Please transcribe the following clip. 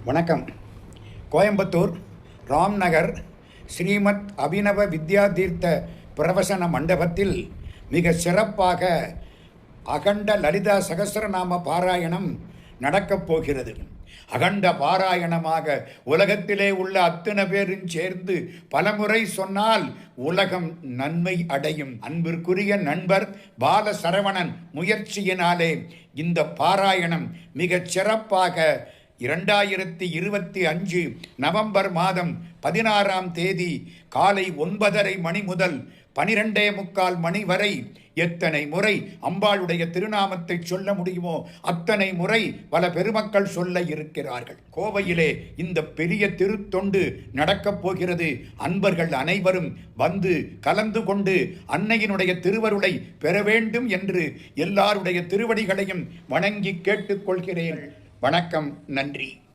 வணக்கம். கோயம்புத்தூர் ராம்நகர் ஸ்ரீமத் அபினவ வித்யாதீர்த்த பிரவசன மண்டபத்தில் மிக சிறப்பாக அகண்ட லலிதா சகஸ்ரநாம பாராயணம் நடக்கப் போகிறது. அகண்ட பாராயணமாக உலகத்திலே உள்ள அத்தனை பேரும் சேர்ந்து பலமுறை சொன்னால் உலகம் நன்மை அடையும். அன்பிற்குரிய நண்பர் பால சரவணன் முயற்சியினாலே இந்த பாராயணம் மிகச் சிறப்பாக 2025 நவம்பர் மாதம் 16ஆம் தேதி காலை 9:30 மணி முதல் 12:45 மணி வரை எத்தனை முறை அம்பாளுடைய திருநாமத்தை சொல்ல முடியுமோ அத்தனை முறை பல பெருமக்கள் சொல்ல இருக்கிறார்கள். கோவையிலே இந்த பெரிய திருத்தொண்டு நடக்கப் போகிறது. அன்பர்கள் அனைவரும் வந்து கலந்து கொண்டு அன்னையினுடைய திருவருளை பெற வேண்டும் என்று எல்லாருடைய திருவடிகளையும் வணங்கி கேட்டுக்கொள்கிறேன். வணக்கம். நன்றி.